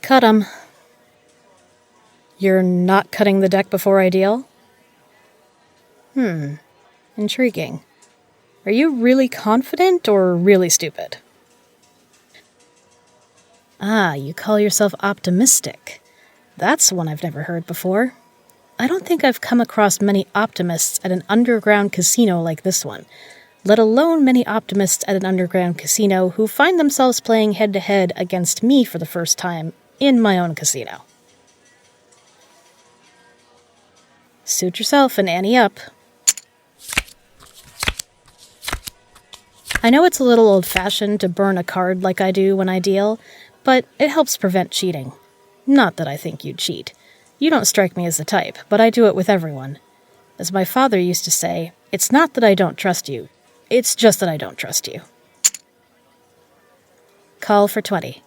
Cut 'em. You're not cutting the deck before I deal? Intriguing. Are you really confident or really stupid? Ah, you call yourself optimistic. That's one I've never heard before. I don't think I've come across many optimists at an underground casino like this one, let alone many optimists at an underground casino who find themselves playing head-to-head against me for the first time in my own casino. Suit yourself and ante up. I know it's a little old-fashioned to burn a card like I do when I deal, but it helps prevent cheating. Not that I think you'd cheat. You don't strike me as the type, but I do it with everyone. As my father used to say, it's not that I don't trust you, it's just that I don't trust you. Call for 20.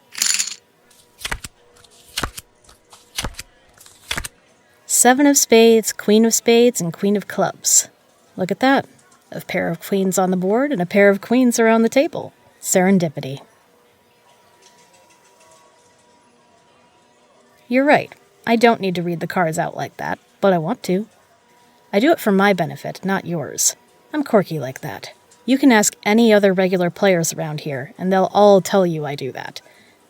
Seven of spades, queen of spades, and queen of clubs. Look at that. A pair of queens on the board and a pair of queens around the table. Serendipity. You're right. I don't need to read the cards out like that, but I want to. I do it for my benefit, not yours. I'm quirky like that. You can ask any other regular players around here, and they'll all tell you I do that.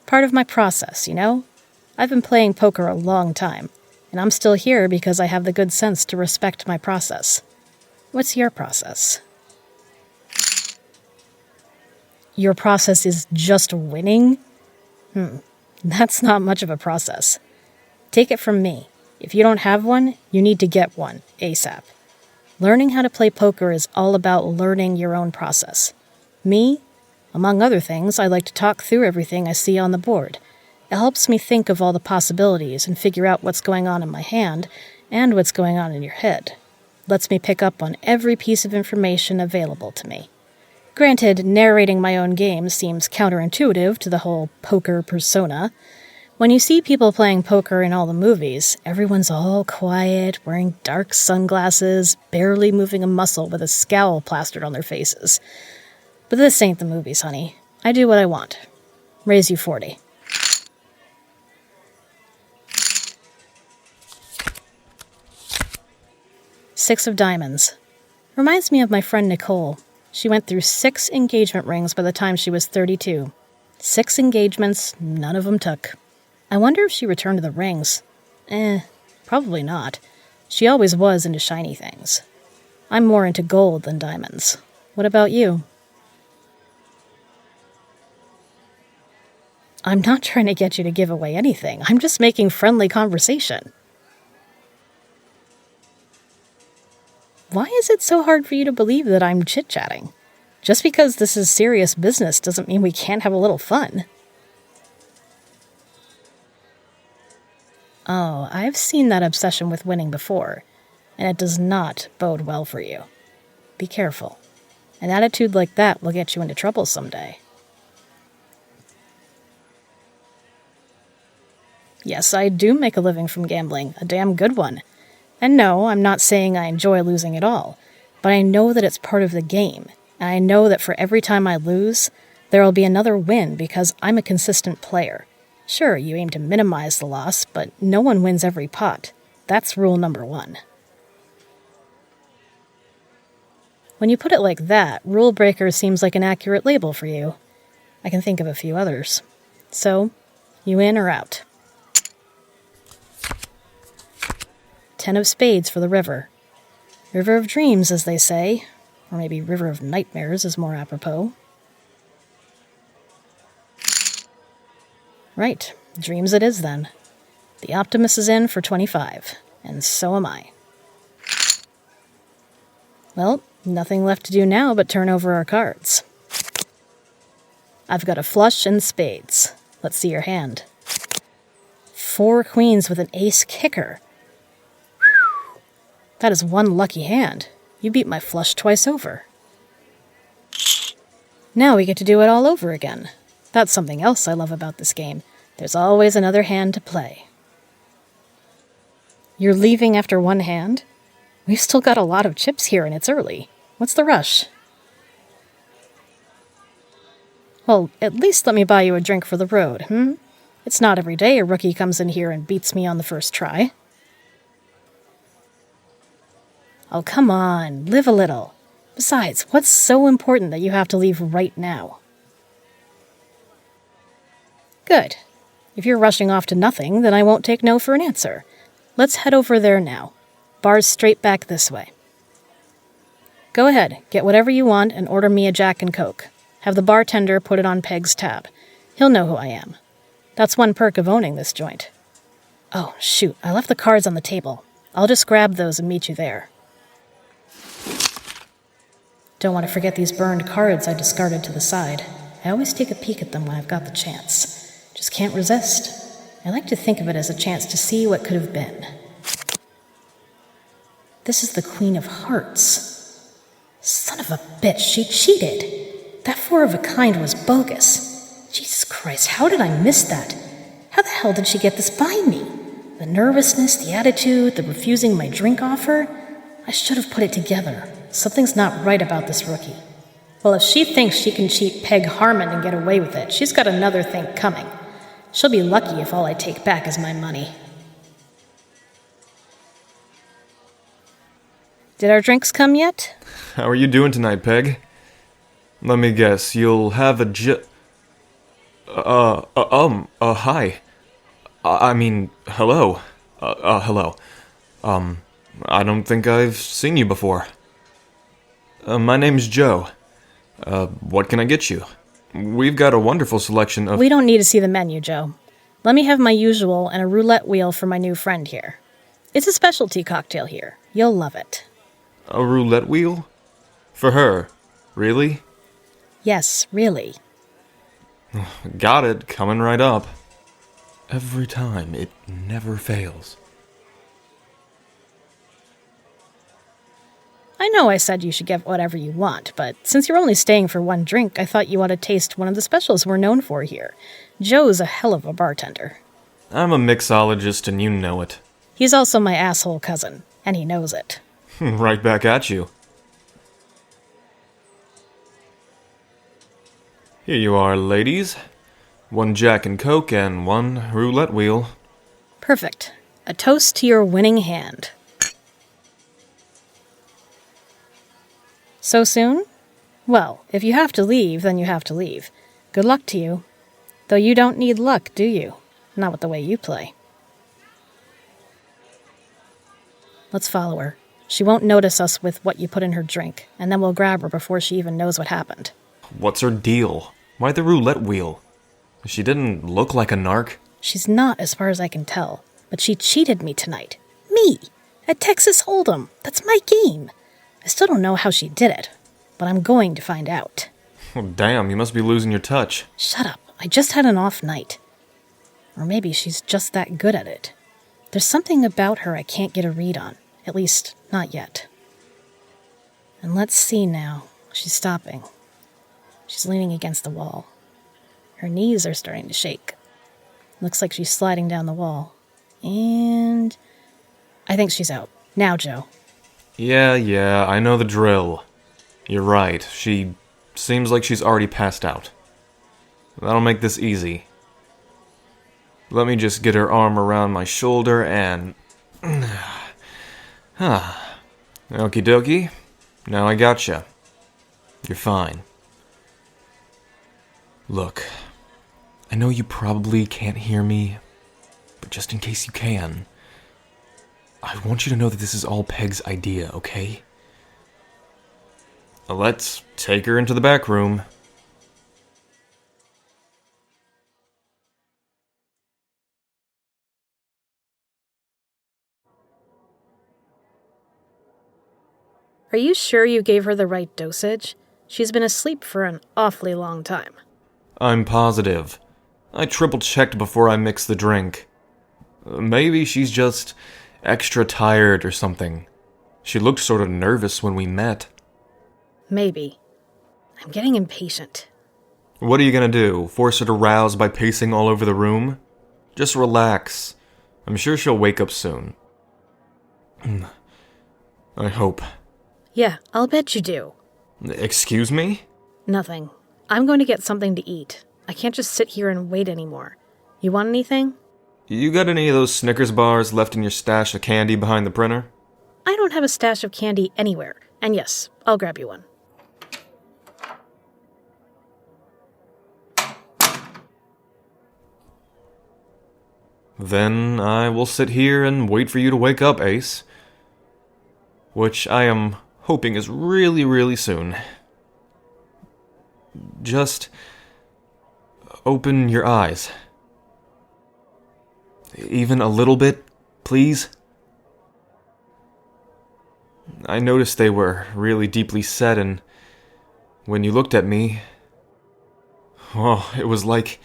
Part of my process, you know? I've been playing poker a long time, and I'm still here because I have the good sense to respect my process. What's your process? Your process is just winning? That's not much of a process. Take it from me. If you don't have one, you need to get one, ASAP. Learning how to play poker is all about learning your own process. Me, among other things, I like to talk through everything I see on the board. It helps me think of all the possibilities and figure out what's going on in my hand and what's going on in your head. Lets me pick up on every piece of information available to me. Granted, narrating my own game seems counterintuitive to the whole poker persona. When you see people playing poker in all the movies, everyone's all quiet, wearing dark sunglasses, barely moving a muscle with a scowl plastered on their faces. But this ain't the movies, honey. I do what I want. Raise you 40. Six of diamonds. Reminds me of my friend Nicole. She went through 6 engagement rings by the time she was 32. 6 engagements, none of them took. I wonder if she returned to the rings. Probably not. She always was into shiny things. I'm more into gold than diamonds. What about you? I'm not trying to get you to give away anything. I'm just making friendly conversation. Why is it so hard for you to believe that I'm chit-chatting? Just because this is serious business doesn't mean we can't have a little fun. Oh, I've seen that obsession with winning before, and it does not bode well for you. Be careful. An attitude like that will get you into trouble someday. Yes, I do make a living from gambling, a damn good one. And no, I'm not saying I enjoy losing at all, but I know that it's part of the game, and I know that for every time I lose, there will be another win because I'm a consistent player. Sure, you aim to minimize the loss, but no one wins every pot. That's rule number 1. When you put it like that, rule breaker seems like an accurate label for you. I can think of a few others. So, you in or out? 10 of spades for the river. River of dreams, as they say. Or maybe river of nightmares is more apropos. Right, dreams it is then. The optimist is in for 25, and so am I. Well, nothing left to do now but turn over our cards. I've got a flush and spades. Let's see your hand. 4 queens with an ace kicker. Whew. That is one lucky hand. You beat my flush twice over. Now we get to do it all over again. That's something else I love about this game. There's always another hand to play. You're leaving after one hand? We've still got a lot of chips here and it's early. What's the rush? Well, at least let me buy you a drink for the road, It's not every day a rookie comes in here and beats me on the first try. Oh, come on, live a little. Besides, what's so important that you have to leave right now? Good. If you're rushing off to nothing, then I won't take no for an answer. Let's head over there now. Bar's straight back this way. Go ahead, get whatever you want and order me a Jack and Coke. Have the bartender put it on Peg's tab. He'll know who I am. That's one perk of owning this joint. Oh, shoot, I left the cards on the table. I'll just grab those and meet you there. Don't want to forget these burned cards I discarded to the side. I always take a peek at them when I've got the chance. Just can't resist. I like to think of it as a chance to see what could have been. This is the Queen of Hearts. Son of a bitch, she cheated. That 4 of a kind was bogus. Jesus Christ, how did I miss that? How the hell did she get this by me? The nervousness, the attitude, the refusing my drink offer? I should have put it together. Something's not right about this rookie. Well, if she thinks she can cheat Peg Harmond and get away with it, she's got another thing coming. She'll be lucky if all I take back is my money. Did our drinks come yet? How are you doing tonight, Peg? Let me guess, you'll have a hi. I mean, hello. Hello. I don't think I've seen you before. My name's Joe. What can I get you? We've got a wonderful selection of... We don't need to see the menu, Joe. Let me have my usual and a roulette wheel for my new friend here. It's a specialty cocktail here. You'll love it. A roulette wheel? For her? Really? Yes, really. Got it. Coming right up. Every time, it never fails. I know I said you should get whatever you want, but since you're only staying for one drink, I thought you ought to taste one of the specials we're known for here. Joe's a hell of a bartender. I'm a mixologist and you know it. He's also my asshole cousin, and he knows it. Right back at you. Here you are, ladies. 1 Jack and Coke and 1 roulette wheel. Perfect. A toast to your winning hand. So soon? Well, if you have to leave, then you have to leave. Good luck to you. Though you don't need luck, do you? Not with the way you play. Let's follow her. She won't notice us with what you put in her drink, and then we'll grab her before she even knows what happened. What's her deal? Why the roulette wheel? She didn't look like a narc. She's not, as far as I can tell. But she cheated me tonight. Me! At Texas Hold'em. That's my game. I still don't know how she did it, but I'm going to find out. Well, damn, you must be losing your touch. Shut up. I just had an off night. Or maybe she's just that good at it. There's something about her I can't get a read on. At least, not yet. And let's see now. She's stopping. She's leaning against the wall. Her knees are starting to shake. Looks like she's sliding down the wall. And I think she's out. Now, Joe. Yeah, I know the drill. You're right, she seems like she's already passed out. That'll make this easy. Let me just get her arm around my shoulder and... Okie dokie. Now I gotcha. You're fine. Look, I know you probably can't hear me, but just in case you can, I want you to know that this is all Peg's idea, okay? Let's take her into the back room. Are you sure you gave her the right dosage? She's been asleep for an awfully long time. I'm positive. I triple-checked before I mixed the drink. Maybe she's just extra tired or something. She looked sort of nervous when we met. Maybe. I'm getting impatient. What are you gonna do? Force her to rouse by pacing all over the room? Just relax. I'm sure she'll wake up soon. I hope. Yeah, I'll bet you do. Excuse me? Nothing. I'm going to get something to eat. I can't just sit here and wait anymore. You want anything? You got any of those Snickers bars left in your stash of candy behind the printer? I don't have a stash of candy anywhere. And yes, I'll grab you one. Then I will sit here and wait for you to wake up, Ace. Which I am hoping is really, really soon. Just open your eyes. Even a little bit, please? I noticed they were really deeply set, and when you looked at me, oh, it was like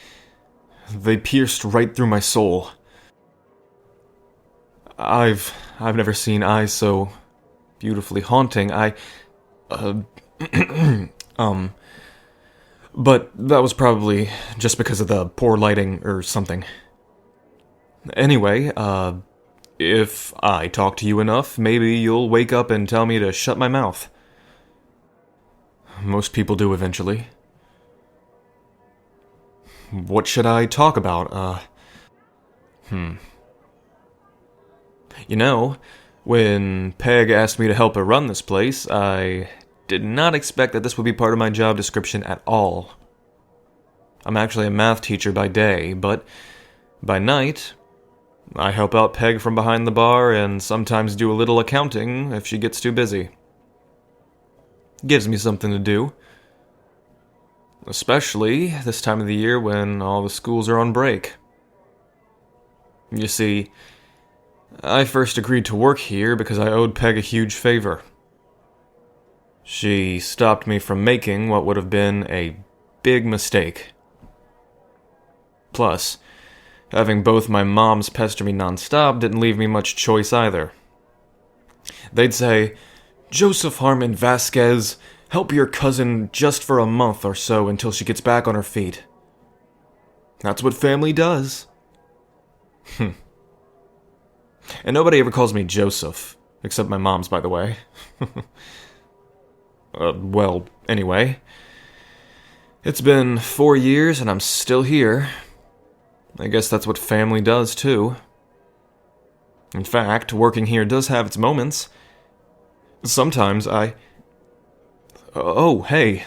they pierced right through my soul. I've never seen eyes so beautifully haunting. But that was probably just because of the poor lighting or something. Anyway, if I talk to you enough, maybe you'll wake up and tell me to shut my mouth. Most people do eventually. What should I talk about? You know, when Peg asked me to help her run this place, I did not expect that this would be part of my job description at all. I'm actually a math teacher by day, but by night, I help out Peg from behind the bar and sometimes do a little accounting if she gets too busy. Gives me something to do. Especially this time of the year when all the schools are on break. You see, I first agreed to work here because I owed Peg a huge favor. She stopped me from making what would have been a big mistake. Plus, having both my moms pester me nonstop didn't leave me much choice either. They'd say, "Joseph Harmond Vasquez, help your cousin just for a month or so until she gets back on her feet." That's what family does. And nobody ever calls me Joseph, except my mom's, by the way. Well, anyway. It's been 4 years and I'm still here. I guess that's what family does, too. In fact, working here does have its moments. Sometimes Oh, hey.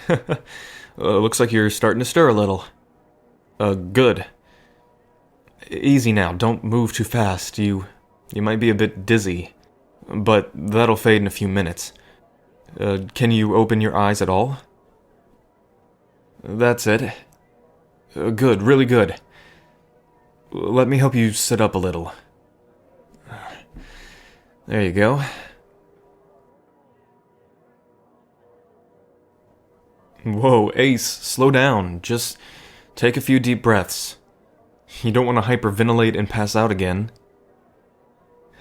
Looks like you're starting to stir a little. Good. Easy now, don't move too fast. You might be a bit dizzy, but that'll fade in a few minutes. Can you open your eyes at all? That's it. Good, really good. Let me help you sit up a little. There you go. Whoa, Ace, slow down. Just take a few deep breaths. You don't want to hyperventilate and pass out again.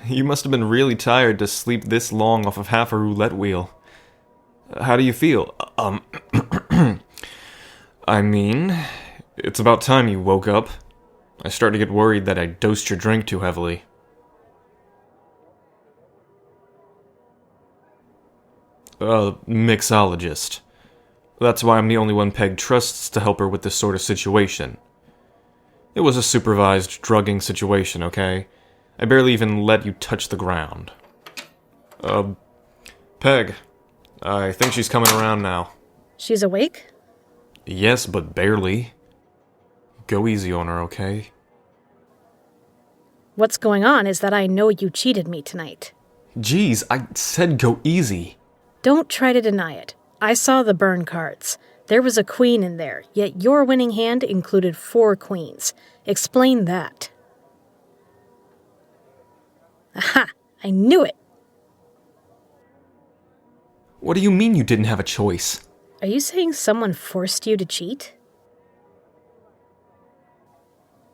You must have been really tired to sleep this long off of half a roulette wheel. How do you feel? I mean, it's about time you woke up. I start to get worried that I dosed your drink too heavily. Mixologist. That's why I'm the only one Peg trusts to help her with this sort of situation. It was a supervised drugging situation, okay? I barely even let you touch the ground. Peg. I think she's coming around now. She's awake? Yes, but barely. Go easy on her, okay? What's going on is that I know you cheated me tonight. Jeez, I said go easy. Don't try to deny it. I saw the burn cards. There was a queen in there, yet your winning hand included 4 queens. Explain that. Aha! I knew it! What do you mean you didn't have a choice? Are you saying someone forced you to cheat?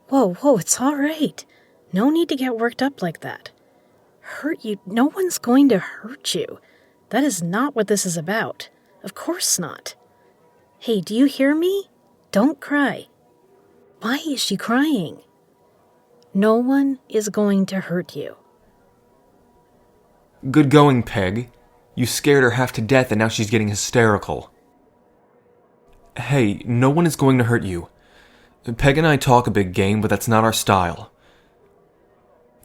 Whoa, it's all right. No need to get worked up like that. Hurt you? No one's going to hurt you. That is not what this is about. Of course not. Hey, do you hear me? Don't cry. Why is she crying? No one is going to hurt you. Good going, Peg. You scared her half to death and now she's getting hysterical. Hey, no one is going to hurt you. Peg and I talk a big game, but that's not our style.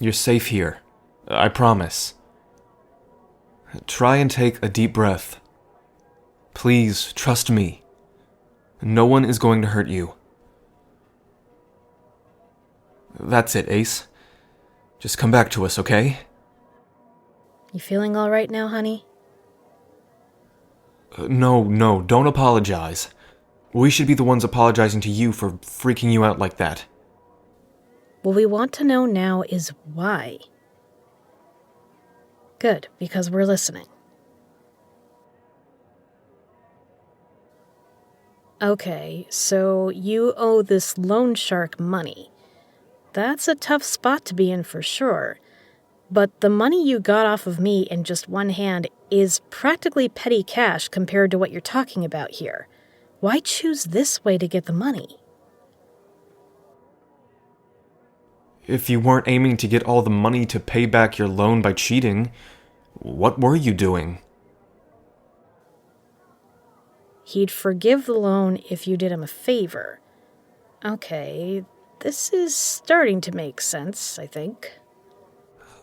You're safe here. I promise. Try and take a deep breath. Please, trust me. No one is going to hurt you. That's it, Ace. Just come back to us, okay? You feeling all right now, honey? No, don't apologize. We should be the ones apologizing to you for freaking you out like that. What we want to know now is why. Good, because we're listening. Okay, so you owe this loan shark money. That's a tough spot to be in for sure. But the money you got off of me in just one hand is practically petty cash compared to what you're talking about here. Why choose this way to get the money? If you weren't aiming to get all the money to pay back your loan by cheating, what were you doing? He'd forgive the loan if you did him a favor. Okay, this is starting to make sense, I think.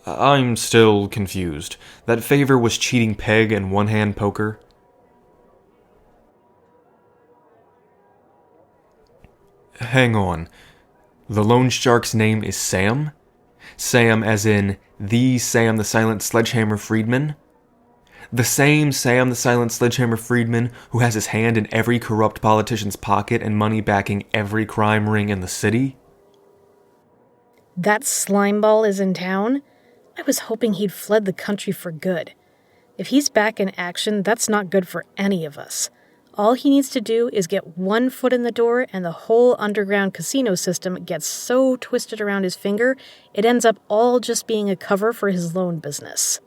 I'm still confused. That favor was cheating Peg and one-hand poker? Hang on. The loan shark's name is Sam? Sam as in the Sam the Silent Sledgehammer Friedman? The same Sam the Silent Sledgehammer Friedman who has his hand in every corrupt politician's pocket and money backing every crime ring in the city? That slimeball is in town? I was hoping he'd fled the country for good. If he's back in action, that's not good for any of us. All he needs to do is get one foot in the door and the whole underground casino system gets so twisted around his finger, it ends up all just being a cover for his loan business.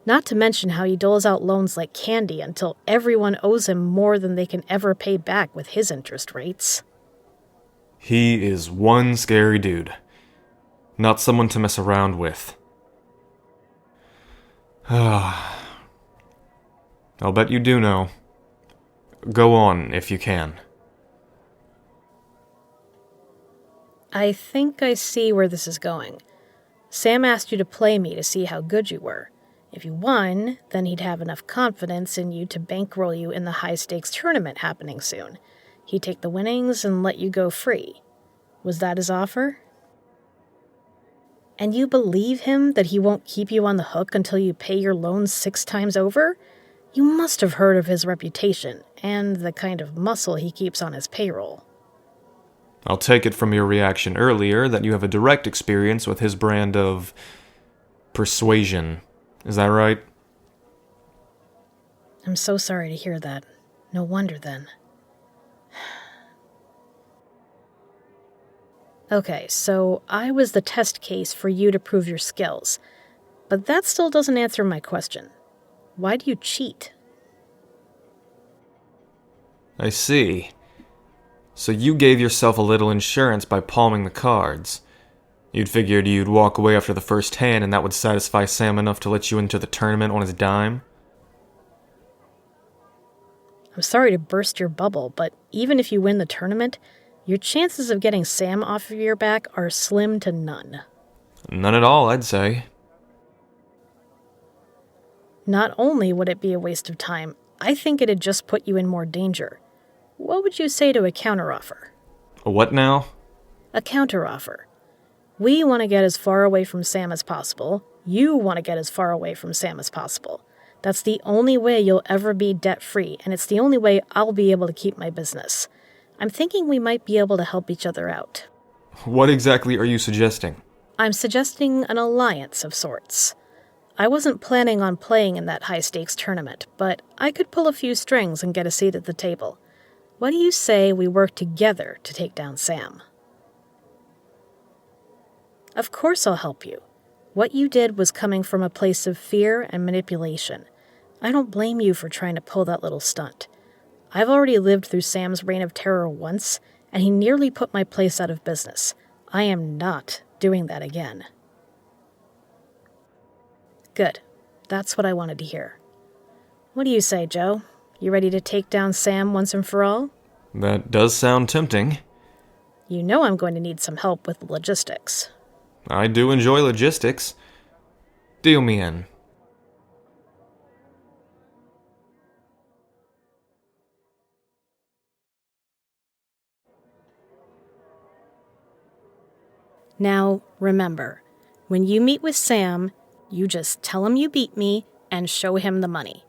Not to mention how he doles out loans like candy until everyone owes him more than they can ever pay back with his interest rates. He is one scary dude. Not someone to mess around with. I'll bet you do know. Go on, if you can. I think I see where this is going. Sam asked you to play me to see how good you were. If you won, then he'd have enough confidence in you to bankroll you in the high-stakes tournament happening soon. He'd take the winnings and let you go free. Was that his offer? And you believe him that he won't keep you on the hook until you pay your loans 6 times over? You must have heard of his reputation, and the kind of muscle he keeps on his payroll. I'll take it from your reaction earlier that you have a direct experience with his brand of persuasion. Is that right? I'm so sorry to hear that. No wonder then. Okay, so I was the test case for you to prove your skills. But that still doesn't answer my question. Why do you cheat? I see. So you gave yourself a little insurance by palming the cards. You'd figured you'd walk away after the first hand and that would satisfy Sam enough to let you into the tournament on his dime? I'm sorry to burst your bubble, but even if you win the tournament, your chances of getting Sam off of your back are slim to none. None at all, I'd say. Not only would it be a waste of time, I think it'd just put you in more danger. What would you say to a counteroffer? A what now? A counteroffer. We want to get as far away from Sam as possible. You want to get as far away from Sam as possible. That's the only way you'll ever be debt-free, and it's the only way I'll be able to keep my business. I'm thinking we might be able to help each other out. What exactly are you suggesting? I'm suggesting an alliance of sorts. I wasn't planning on playing in that high-stakes tournament, but I could pull a few strings and get a seat at the table. What do you say we work together to take down Sam? Of course I'll help you. What you did was coming from a place of fear and manipulation. I don't blame you for trying to pull that little stunt. I've already lived through Sam's reign of terror once, and he nearly put my place out of business. I am not doing that again. Good. That's what I wanted to hear. What do you say, Joe? You ready to take down Sam once and for all? That does sound tempting. You know I'm going to need some help with logistics. I do enjoy logistics. Deal me in. Now, remember, when you meet with Sam, you just tell him you beat me and show him the money.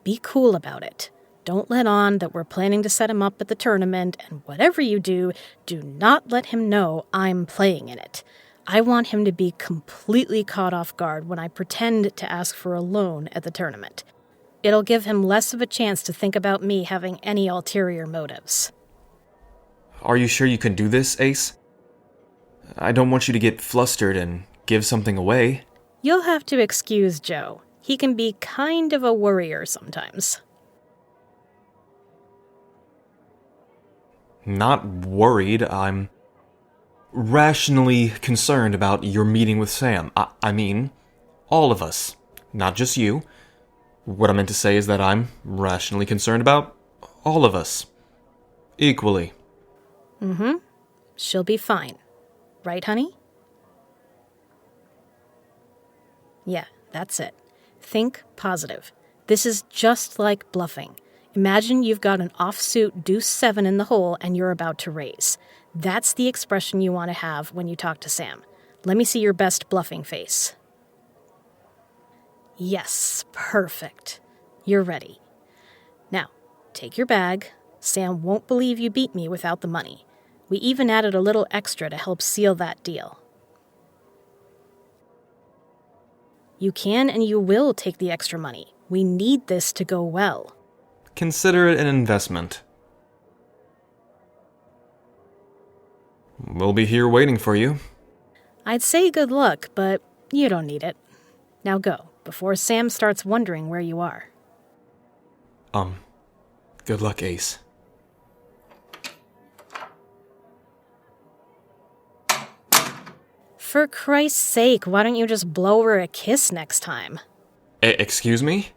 Be cool about it. Don't let on that we're planning to set him up at the tournament, and whatever you do, do not let him know I'm playing in it. I want him to be completely caught off guard when I pretend to ask for a loan at the tournament. It'll give him less of a chance to think about me having any ulterior motives. Are you sure you can do this, Ace? I don't want you to get flustered and give something away. You'll have to excuse Joe. He can be kind of a worrier sometimes. Not worried, I'm rationally concerned about your meeting with Sam. I mean, all of us, not just you. What I meant to say is that I'm rationally concerned about all of us. Equally. Mm-hmm. She'll be fine. Right, honey? Yeah, that's it. Think positive. This is just like bluffing. Imagine you've got an offsuit deuce 7 in the hole and you're about to raise. That's the expression you want to have when you talk to Sam. Let me see your best bluffing face. Yes, perfect. You're ready. Now, take your bag. Sam won't believe you beat me without the money. We even added a little extra to help seal that deal. You can and you will take the extra money. We need this to go well. Consider it an investment. We'll be here waiting for you. I'd say good luck, but you don't need it. Now go, before Sam starts wondering where you are. Good luck, Ace. For Christ's sake, why don't you just blow her a kiss next time? Excuse me?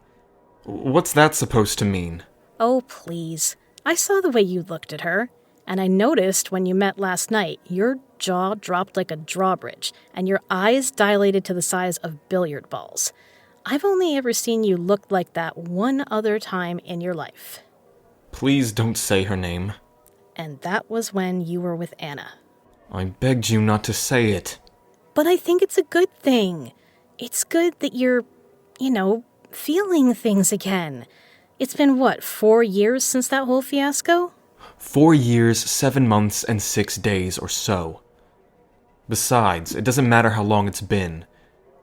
What's that supposed to mean? Oh, please. I saw the way you looked at her, and I noticed when you met last night, your jaw dropped like a drawbridge, and your eyes dilated to the size of billiard balls. I've only ever seen you look like that one other time in your life. Please don't say her name. And that was when you were with Anna. I begged you not to say it. But I think it's a good thing. It's good that you're, feeling things again. It's been, 4 years since that whole fiasco? 4 years, 7 months, and 6 days or so. Besides, it doesn't matter how long it's been.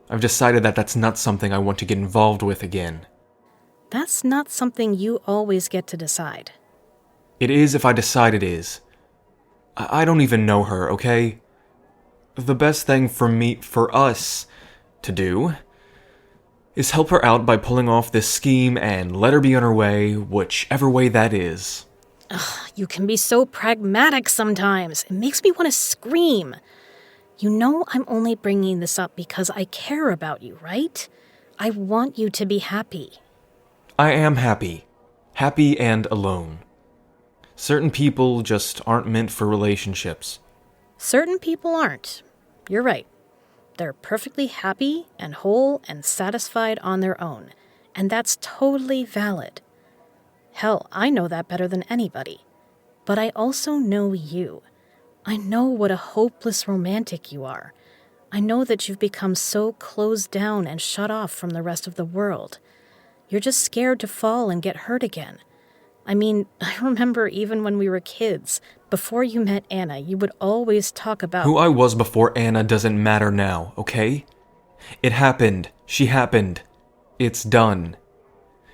I've decided that that's not something I want to get involved with again. That's not something you always get to decide. It is if I decide it is. I don't even know her, okay? The best thing for us to do is help her out by pulling off this scheme and let her be on her way, whichever way that is. Ugh, you can be so pragmatic sometimes. It makes me want to scream. You know I'm only bringing this up because I care about you, right? I want you to be happy. I am happy. Happy and alone. Certain people just aren't meant for relationships. Certain people aren't. You're right. They're perfectly happy and whole and satisfied on their own. And that's totally valid. Hell, I know that better than anybody. But I also know you. I know what a hopeless romantic you are. I know that you've become so closed down and shut off from the rest of the world. You're just scared to fall and get hurt again. I mean, I remember even when we were kids, before you met Anna, you would always talk about... Who I was before Anna doesn't matter now, okay? It happened. She happened. It's done.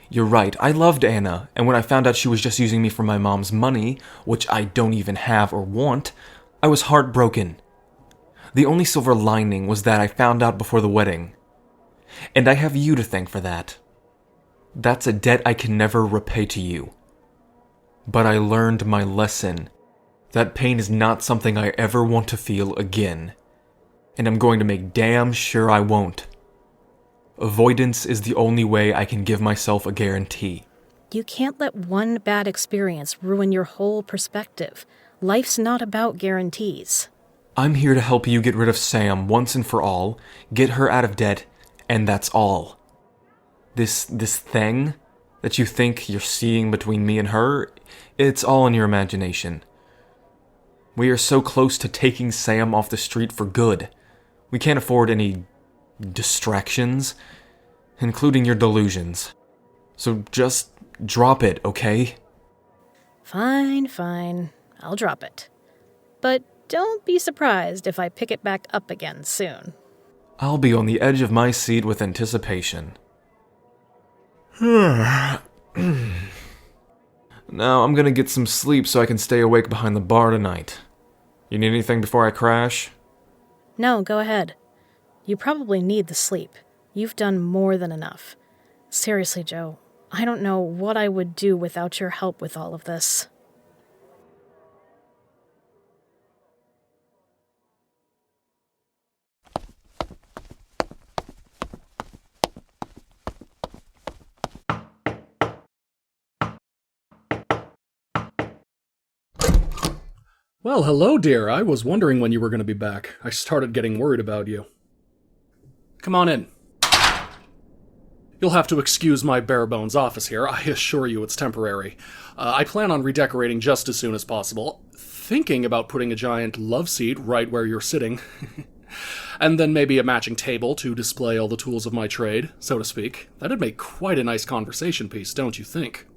You're right, I loved Anna, and when I found out she was just using me for my mom's money, which I don't even have or want, I was heartbroken. The only silver lining was that I found out before the wedding. And I have you to thank for that. That's a debt I can never repay to you. But I learned my lesson. That pain is not something I ever want to feel again. And I'm going to make damn sure I won't. Avoidance is the only way I can give myself a guarantee. You can't let one bad experience ruin your whole perspective. Life's not about guarantees. I'm here to help you get rid of Sam once and for all, get her out of debt, and that's all. This thing that you think you're seeing between me and her, it's all in your imagination. We are so close to taking Sam off the street for good. We can't afford any distractions, including your delusions. So just drop it, okay? Fine. I'll drop it. But don't be surprised if I pick it back up again soon. I'll be on the edge of my seat with anticipation. Now I'm gonna get some sleep so I can stay awake behind the bar tonight. You need anything before I crash? No, go ahead. You probably need the sleep. You've done more than enough. Seriously, Joe, I don't know what I would do without your help with all of this. Well, hello, dear. I was wondering when you were going to be back. I started getting worried about you. Come on in. You'll have to excuse my bare-bones office here. I assure you it's temporary. I plan on redecorating just as soon as possible. Thinking about putting a giant love seat right where you're sitting. And then maybe a matching table to display all the tools of my trade, so to speak. That'd make quite a nice conversation piece, don't you think?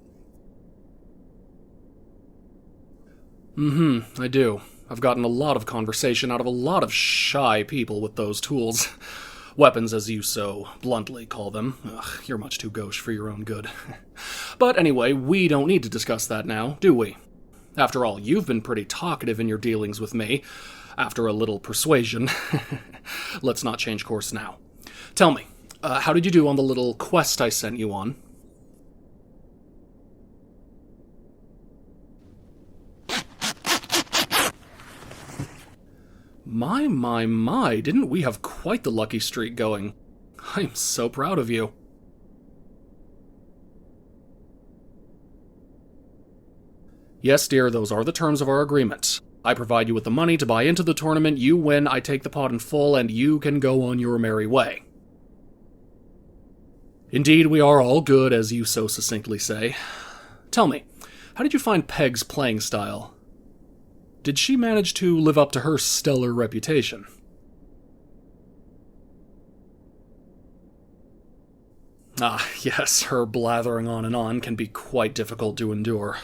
I do. I've gotten a lot of conversation out of a lot of shy people with those tools. Weapons, as you so bluntly call them. Ugh, you're much too gauche for your own good. But anyway, we don't need to discuss that now, do we? After all, you've been pretty talkative in your dealings with me. After a little persuasion. Let's not change course now. Tell me, how did you do on the little quest I sent you on? My, didn't we have quite the lucky streak going? I'm so proud of you. Yes, dear, those are the terms of our agreement. I provide you with the money to buy into the tournament, you win, I take the pot in full, and you can go on your merry way. Indeed, we are all good, as you so succinctly say. Tell me, how did you find Peg's playing style? Did she manage to live up to her stellar reputation? Ah, yes, her blathering on and on can be quite difficult to endure.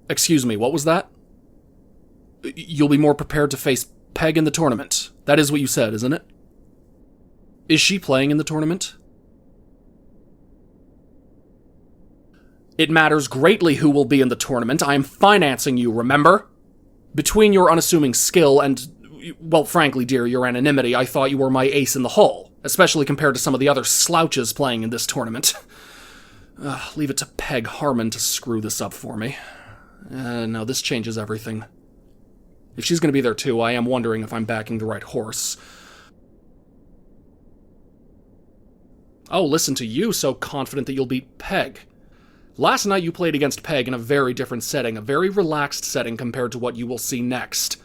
Excuse me, what was that? You'll be more prepared to face Peg in the tournament. That is what you said, isn't it? Is she playing in the tournament? It matters greatly who will be in the tournament. I am financing you, remember? Between your unassuming skill and, well, frankly, dear, your anonymity, I thought you were my ace in the hole, especially compared to some of the other slouches playing in this tournament. Leave it to Peg Harmond to screw this up for me. No, this changes everything. If she's going to be there too, I am wondering if I'm backing the right horse. Oh, listen to you, so confident that you'll beat Peg. Last night you played against Peg in a very different setting, a very relaxed setting compared to what you will see next.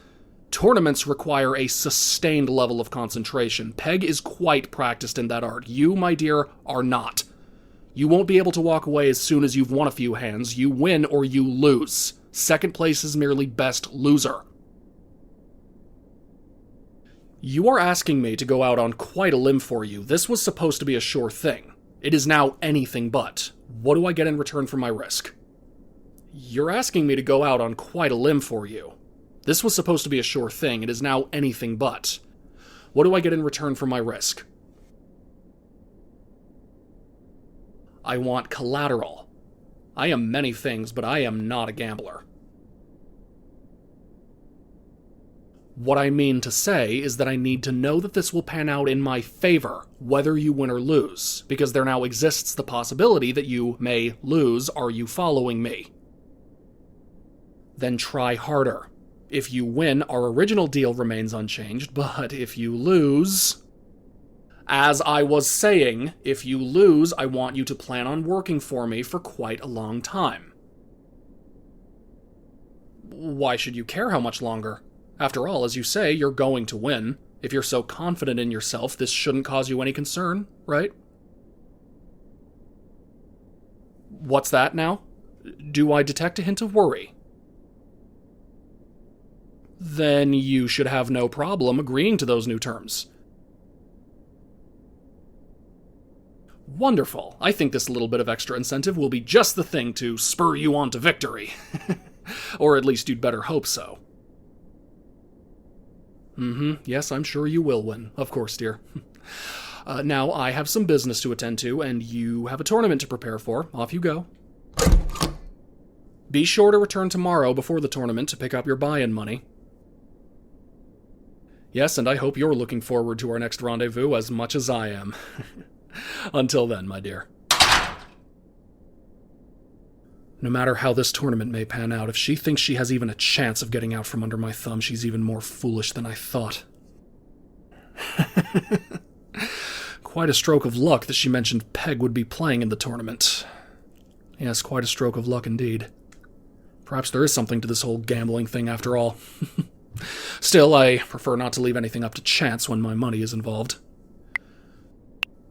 Tournaments require a sustained level of concentration. Peg is quite practiced in that art. You, my dear, are not. You won't be able to walk away as soon as you've won a few hands. You win or you lose. Second place is merely best loser. You are asking me to go out on quite a limb for you. This was supposed to be a sure thing. It is now anything but. What do I get in return for my risk? You're asking me to go out on quite a limb for you. This was supposed to be a sure thing. It is now anything but. What do I get in return for my risk? I want collateral. I am many things, but I am not a gambler. What I mean to say is that I need to know that this will pan out in my favor, whether you win or lose, because there now exists the possibility that you may lose. Are you following me? Then try harder. If you win, our original deal remains unchanged, but if you lose... As I was saying, if you lose, I want you to plan on working for me for quite a long time. Why should you care how much longer? After all, as you say, you're going to win. If you're so confident in yourself, this shouldn't cause you any concern, right? What's that now? Do I detect a hint of worry? Then you should have no problem agreeing to those new terms. Wonderful. I think this little bit of extra incentive will be just the thing to spur you on to victory. Or at least you'd better hope so. Yes, I'm sure you will win. Of course, dear. Now, I have some business to attend to, and you have a tournament to prepare for. Off you go. Be sure to return tomorrow before the tournament to pick up your buy-in money. Yes, and I hope you're looking forward to our next rendezvous as much as I am. Until then, my dear. No matter how this tournament may pan out, if she thinks she has even a chance of getting out from under my thumb, she's even more foolish than I thought. Quite a stroke of luck that she mentioned Peg would be playing in the tournament. Yes, quite a stroke of luck indeed. Perhaps there is something to this whole gambling thing after all. Still, I prefer not to leave anything up to chance when my money is involved.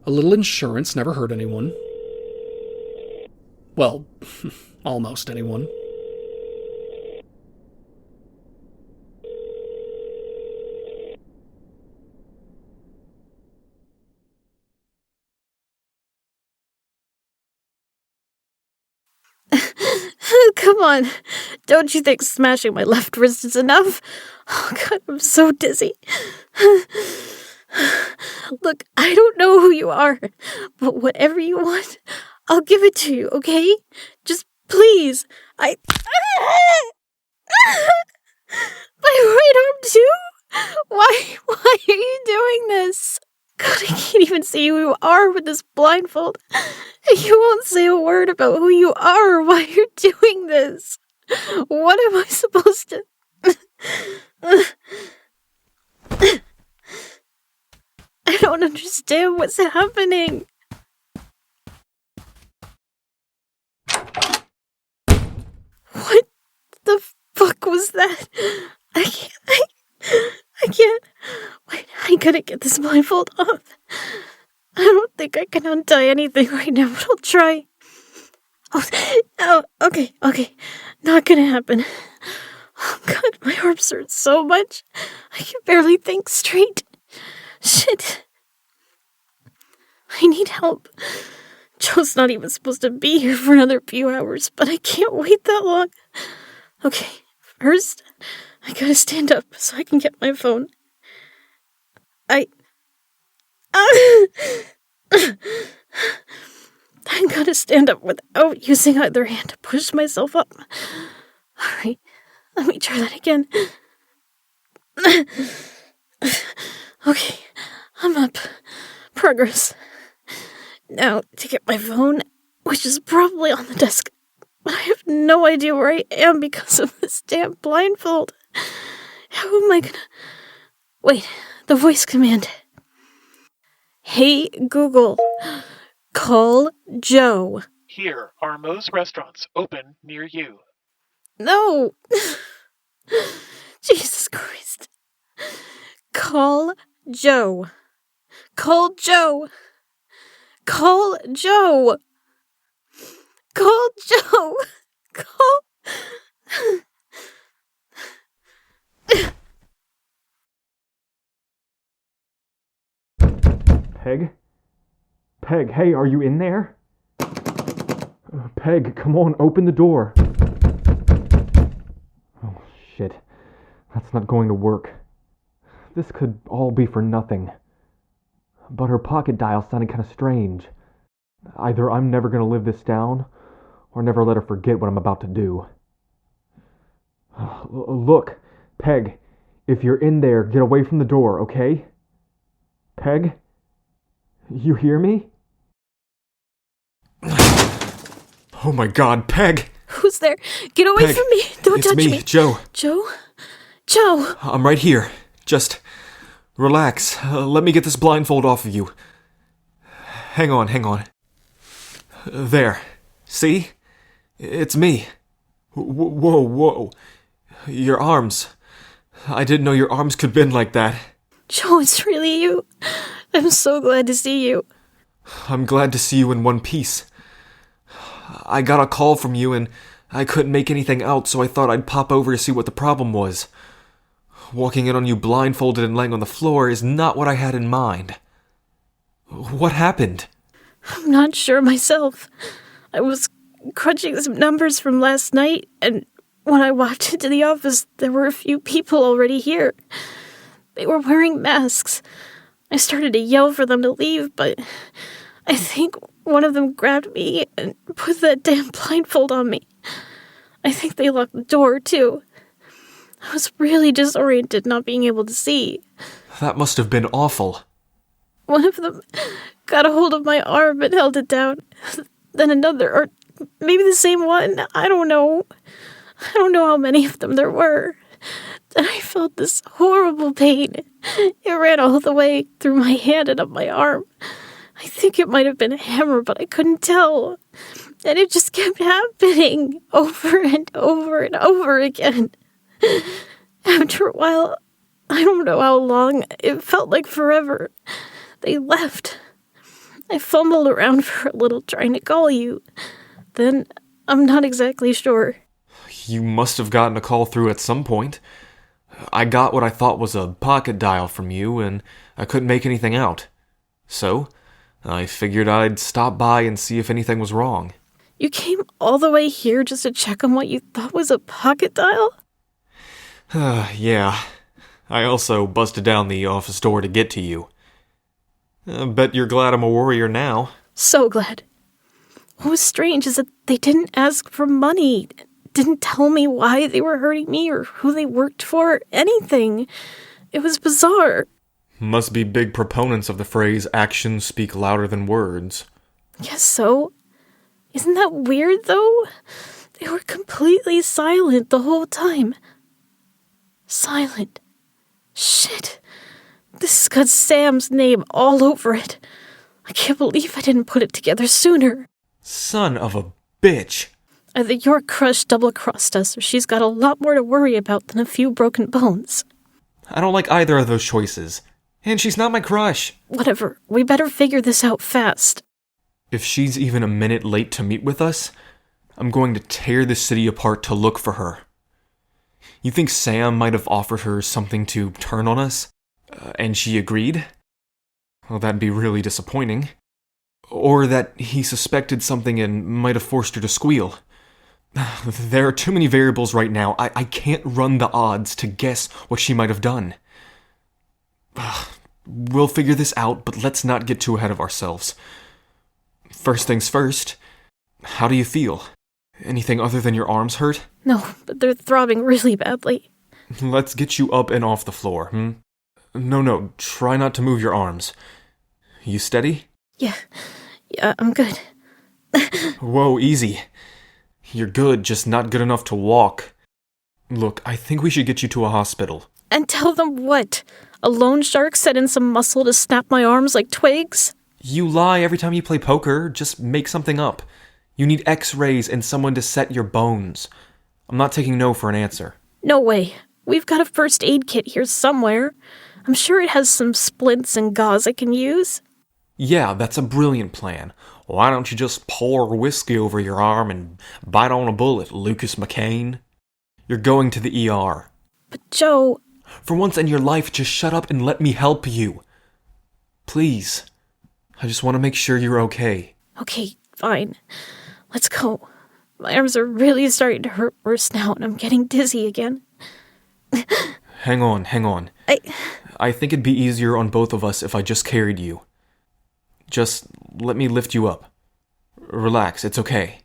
A little insurance never hurt anyone. Well, almost anyone. Come on. Don't you think smashing my left wrist is enough? Oh, God, I'm so dizzy. Look, I don't know who you are, but whatever you want, I'll give it to you, okay? Just please. My right arm too? Why are you doing this? God, I can't even see who you are with this blindfold. You won't say a word about who you are or why you're doing this. What am I supposed to... I don't understand what's happening. What the fuck was that? I can't. Wait, I gotta get this blindfold off. I don't think I can untie anything right now, but I'll try. Oh, okay. Not gonna happen. Oh, God, my arms hurt so much. I can barely think straight. Shit. I need help. Joe's not even supposed to be here for another few hours, but I can't wait that long. Okay, first, I gotta stand up so I can get my phone. I gotta stand up without using either hand to push myself up. Alright, let me try that again. Okay, I'm up. Progress. Now, to get my phone, which is probably on the desk. But I have no idea where I am because of this damn blindfold. How am I gonna... Wait, the voice command. Hey, Google. Call Joe. Here are Moe's restaurants open near you. No! Jesus Christ. Call Joe. Call Joe. Call Joe. Call Joe. Call... Peg? Peg, hey, are you in there? Peg, come on, open the door. Oh, shit. That's not going to work. This could all be for nothing. But her pocket dial sounded kind of strange. Either I'm never going to live this down, or never let her forget what I'm about to do. Look, Peg, if you're in there, get away from the door, okay? Peg? You hear me? Oh my God, Peg! Who's there? Get away Peg, from me! Don't touch me! Joe. Joe? Joe! I'm right here. Just relax. Let me get this blindfold off of you. Hang on. There. See? It's me. Whoa. Your arms. I didn't know your arms could bend like that. Joe, it's really you. I'm so glad to see you. I'm glad to see you in one piece. I got a call from you and I couldn't make anything out, so I thought I'd pop over to see what the problem was. Walking in on you blindfolded and laying on the floor is not what I had in mind. What happened? I'm not sure myself. I was crunching some numbers from last night, and when I walked into the office, there were a few people already here. They were wearing masks. I started to yell for them to leave, but I think one of them grabbed me and put that damn blindfold on me. I think they locked the door, too. I was really disoriented not being able to see. That must have been awful. One of them got a hold of my arm and held it down. Then another, or maybe the same one, I don't know. I don't know how many of them there were. Then I felt this horrible pain. It ran all the way through my hand and up my arm. I think it might have been a hammer, but I couldn't tell. And it just kept happening over and over and over again. After a while, I don't know how long, it felt like forever. They left. I fumbled around for a little trying to call you. Then, I'm not exactly sure. You must have gotten a call through at some point. I got what I thought was a pocket dial from you, and I couldn't make anything out. So, I figured I'd stop by and see if anything was wrong. You came all the way here just to check on what you thought was a pocket dial? Yeah. I also busted down the office door to get to you. Bet you're glad I'm a warrior now. So glad. What was strange is that they didn't ask for money, didn't tell me why they were hurting me or who they worked for, anything. It was bizarre. Must be big proponents of the phrase, actions speak louder than words. Guess so. Isn't that weird, though? They were completely silent the whole time. Silent. Shit. This has got Sam's name all over it. I can't believe I didn't put it together sooner. Son of a bitch. Either your crush double-crossed us, or she's got a lot more to worry about than a few broken bones. I don't like either of those choices. And she's not my crush. Whatever. We better figure this out fast. If she's even a minute late to meet with us, I'm going to tear this city apart to look for her. You think Sam might have offered her something to turn on us? And she agreed? Well, that'd be really disappointing. Or that he suspected something and might have forced her to squeal. There are too many variables right now. I can't run the odds to guess what she might have done. We'll figure this out, but let's not get too ahead of ourselves. First things first, how do you feel? Anything other than your arms hurt? No, but they're throbbing really badly. Let's get you up and off the floor, No, try not to move your arms. You steady? Yeah, I'm good. Whoa, easy. You're good, just not good enough to walk. Look, I think we should get you to a hospital. And tell them what? A loan shark set in some muscle to snap my arms like twigs? You lie every time you play poker, just make something up. You need x-rays and someone to set your bones. I'm not taking no for an answer. No way. We've got a first aid kit here somewhere. I'm sure it has some splints and gauze I can use. Yeah, that's a brilliant plan. Why don't you just pour whiskey over your arm and bite on a bullet, Lucas McCain? You're going to the ER. But Joe... For once in your life, just shut up and let me help you. Please. I just want to make sure you're okay. Okay, fine. Let's go. My arms are really starting to hurt worse now, and I'm getting dizzy again. Hang on. I think it'd be easier on both of us if I just carried you. Just let me lift you up. Relax, it's okay.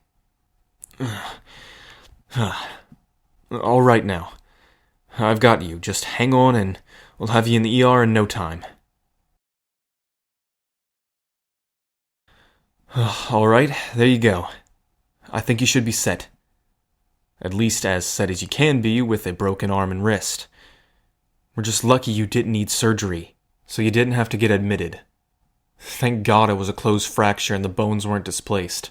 All right now. I've got you. Just hang on and we'll have you in the ER in no time. All right, there you go. I think you should be set. At least as set as you can be with a broken arm and wrist. We're just lucky you didn't need surgery, so you didn't have to get admitted. Thank God it was a closed fracture and the bones weren't displaced.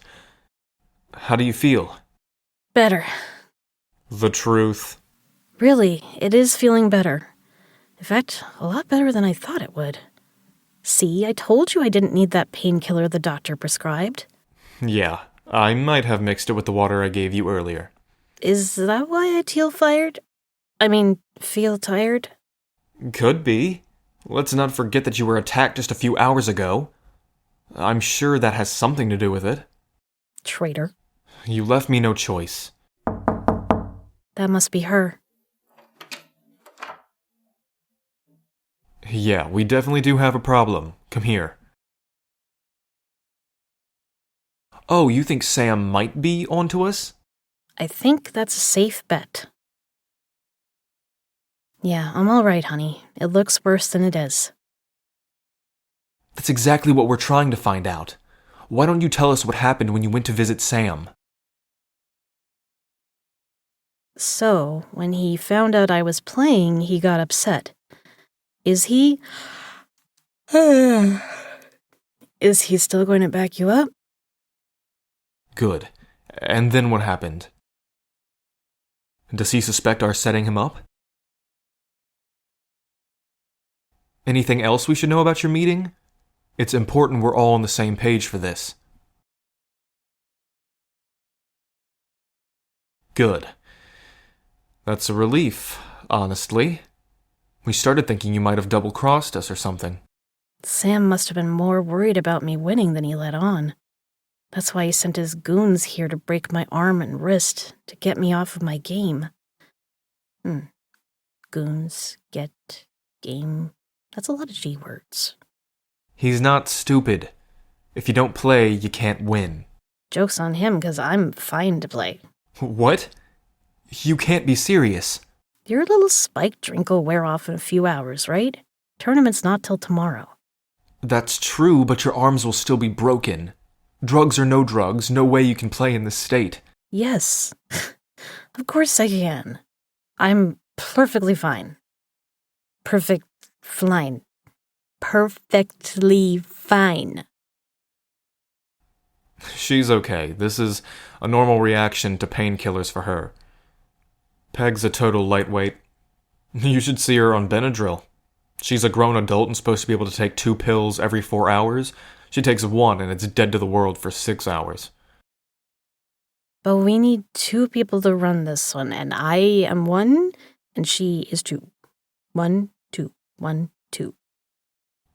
How do you feel? Better. The truth. Really, it is feeling better. In fact, a lot better than I thought it would. See, I told you I didn't need that painkiller the doctor prescribed. Yeah, I might have mixed it with the water I gave you earlier. Is that why I feel tired? Could be. Let's not forget that you were attacked just a few hours ago. I'm sure that has something to do with it. Traitor. You left me no choice. That must be her. Yeah, we definitely do have a problem. Come here. Oh, you think Sam might be onto us? I think that's a safe bet. Yeah, I'm all right, honey. It looks worse than it is. That's exactly what we're trying to find out. Why don't you tell us what happened when you went to visit Sam? So, when he found out I was playing, he got upset. Is he... Is he still going to back you up? Good. And then what happened? Does he suspect our setting him up? Anything else we should know about your meeting? It's important we're all on the same page for this. Good. That's a relief, honestly. We started thinking you might have double-crossed us or something. Sam must have been more worried about me winning than he let on. That's why he sent his goons here to break my arm and wrist to get me off of my game. Goons, get, game. That's a lot of G words. He's not stupid. If you don't play, you can't win. Joke's on him, 'cause I'm fine to play. What? You can't be serious. Your little spike drink will wear off in a few hours, right? Tournament's not till tomorrow. That's true, but your arms will still be broken. Drugs or no drugs, no way you can play in this state. Yes. Of course I can. I'm perfectly fine. Perfectly fine. She's okay. This is a normal reaction to painkillers for her. Peg's a total lightweight. You should see her on Benadryl. She's a grown adult and supposed to be able to take 2 pills every 4 hours. She takes 1 and it's dead to the world for 6 hours. But we need 2 people to run this one, and I am 1, and she is 2. 1, 2, 1, 2.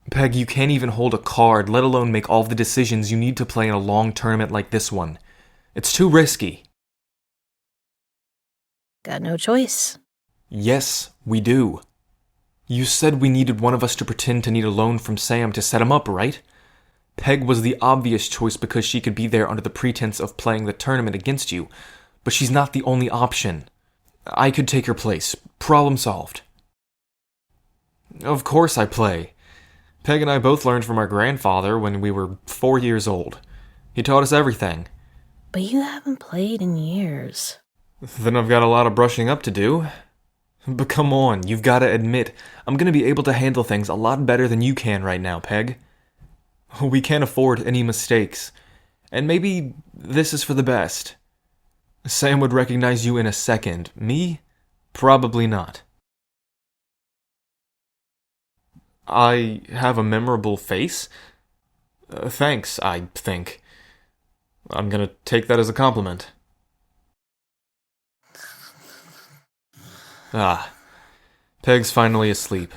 Peg, you can't even hold a card, let alone make all the decisions you need to play in a long tournament like this one. It's too risky. Got no choice. Yes, we do. You said we needed one of us to pretend to need a loan from Sam to set him up, right? Peg was the obvious choice because she could be there under the pretense of playing the tournament against you, but she's not the only option. I could take her place. Problem solved. Of course I play. Peg and I both learned from our grandfather when we were 4 years old. He taught us everything. But you haven't played in years. Then I've got a lot of brushing up to do. But come on, you've got to admit, I'm going to be able to handle things a lot better than you can right now, Peg. We can't afford any mistakes. And maybe this is for the best. Sam would recognize you in a second. Me? Probably not. I have a memorable face? Thanks, I think. I'm gonna take that as a compliment. Ah, Peg's finally asleep.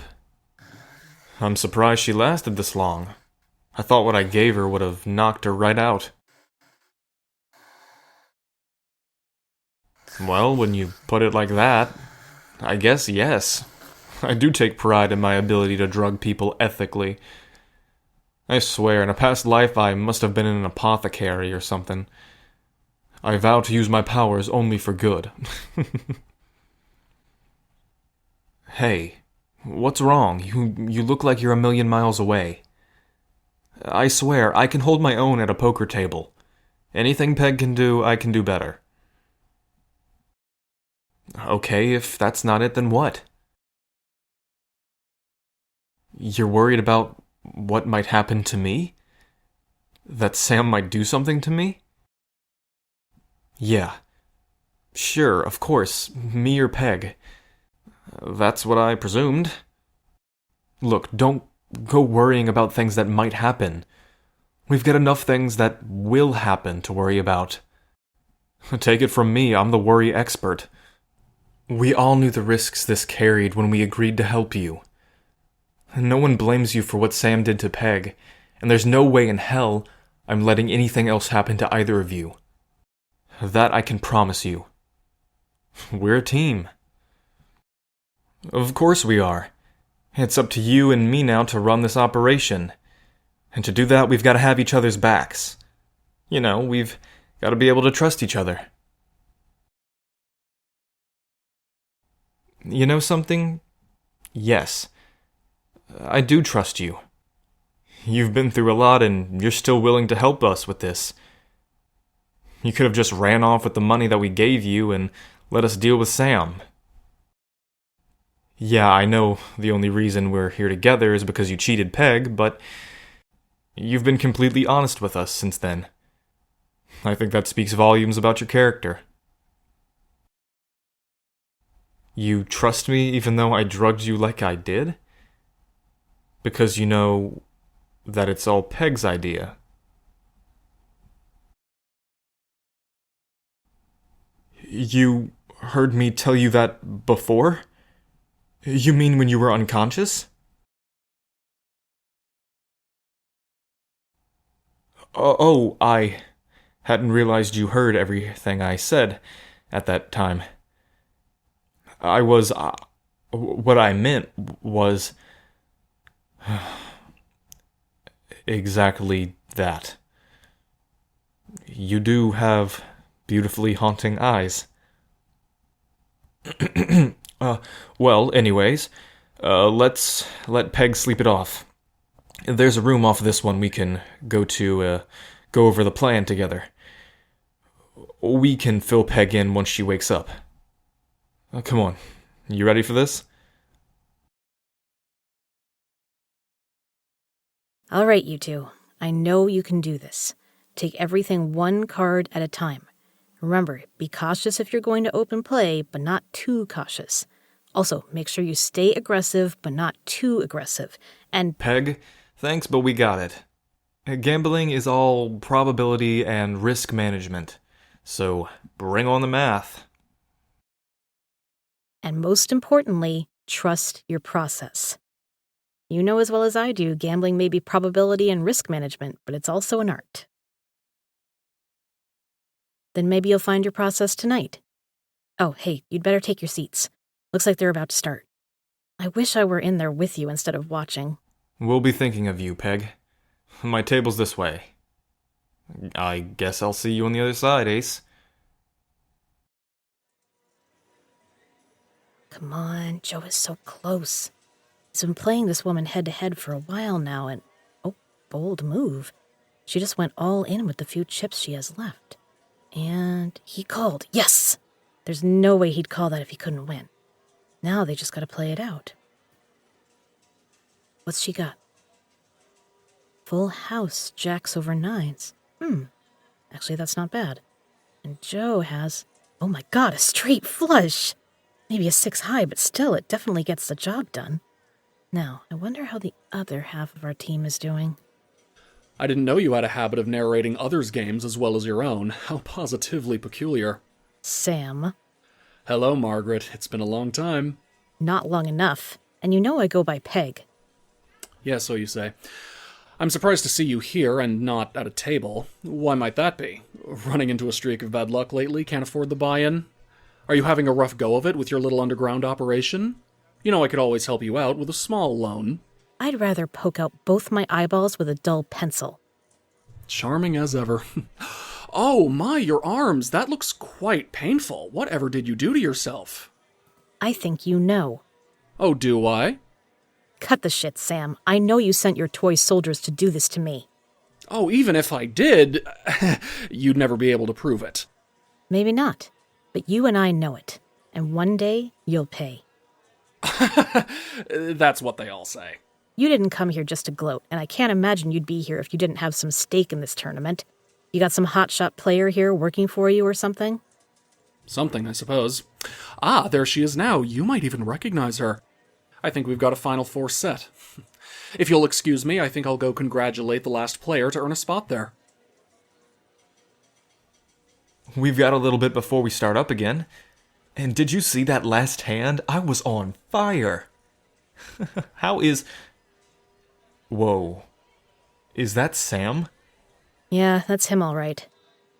I'm surprised she lasted this long. I thought what I gave her would have knocked her right out. Well, when you put it like that, I guess yes. I do take pride in my ability to drug people ethically. I swear, in a past life I must have been an apothecary or something. I vow to use my powers only for good. Hey, what's wrong? You look like you're a million miles away. I swear, I can hold my own at a poker table. Anything Peg can do, I can do better. Okay, if that's not it, then what? You're worried about what might happen to me? That Sam might do something to me? Yeah. Sure, of course, me or Peg. That's what I presumed. Look, don't go worrying about things that might happen. We've got enough things that will happen to worry about. Take it from me, I'm the worry expert. We all knew the risks this carried when we agreed to help you. No one blames you for what Sam did to Peg, and there's no way in hell I'm letting anything else happen to either of you. That I can promise you. We're a team. Of course we are. It's up to you and me now to run this operation. And to do that, we've got to have each other's backs. You know, we've got to be able to trust each other. You know something? Yes. I do trust you. You've been through a lot and you're still willing to help us with this. You could have just ran off with the money that we gave you and let us deal with Sam. Yeah, I know the only reason we're here together is because you cheated Peg, but you've been completely honest with us since then. I think that speaks volumes about your character. You trust me even though I drugged you like I did? Because you know that it's all Peg's idea. You heard me tell you that before? You mean when you were unconscious? Oh, I hadn't realized you heard everything I said at that time. What I meant was exactly that. You do have beautifully haunting eyes. Well, anyways, let's let Peg sleep it off. There's a room off this one we can go to, go over the plan together. We can fill Peg in once she wakes up. Come on, you ready for this? All right, you two. I know you can do this. Take everything one card at a time. Remember, be cautious if you're going to open play, but not too cautious. Also, make sure you stay aggressive, but not too aggressive. And Peg, thanks, but we got it. Gambling is all probability and risk management. So, bring on the math. And most importantly, trust your process. You know as well as I do, gambling may be probability and risk management, but it's also an art. Then maybe you'll find your process tonight. Oh, hey, you'd better take your seats. Looks like they're about to start. I wish I were in there with you instead of watching. We'll be thinking of you, Peg. My table's this way. I guess I'll see you on the other side, Ace. Come on, Joe is so close. He's been playing this woman head-to-head for a while now, and oh, bold move. She just went all in with the few chips she has left. And he called. Yes! There's no way he'd call that if he couldn't win. Now they just gotta play it out. What's she got? Full house, jacks over nines. Actually, that's not bad. And Joe has, oh my god, a straight flush! Maybe a 6 high, but still, it definitely gets the job done. Now, I wonder how the other half of our team is doing. I didn't know you had a habit of narrating others' games as well as your own. How positively peculiar. Sam. Hello, Margaret. It's been a long time. Not long enough. And you know I go by Peg. Yeah, so you say. I'm surprised to see you here and not at a table. Why might that be? Running into a streak of bad luck lately? Can't afford the buy-in? Are you having a rough go of it with your little underground operation? You know I could always help you out with a small loan. I'd rather poke out both my eyeballs with a dull pencil. Charming as ever. Oh my, your arms! That looks quite painful. Whatever did you do to yourself? I think you know. Oh, do I? Cut the shit, Sam. I know you sent your toy soldiers to do this to me. Oh, even if I did, you'd never be able to prove it. Maybe not. But you and I know it. And one day, you'll pay. That's what they all say. You didn't come here just to gloat, and I can't imagine you'd be here if you didn't have some stake in this tournament. You got some hotshot player here working for you or something? Something, I suppose. Ah, there she is now. You might even recognize her. I think we've got a Final Four set. If you'll excuse me, I think I'll go congratulate the last player to earn a spot there. We've got a little bit before we start up again. And did you see that last hand? I was on fire. How is... Whoa. Is that Sam? Yeah, that's him all right.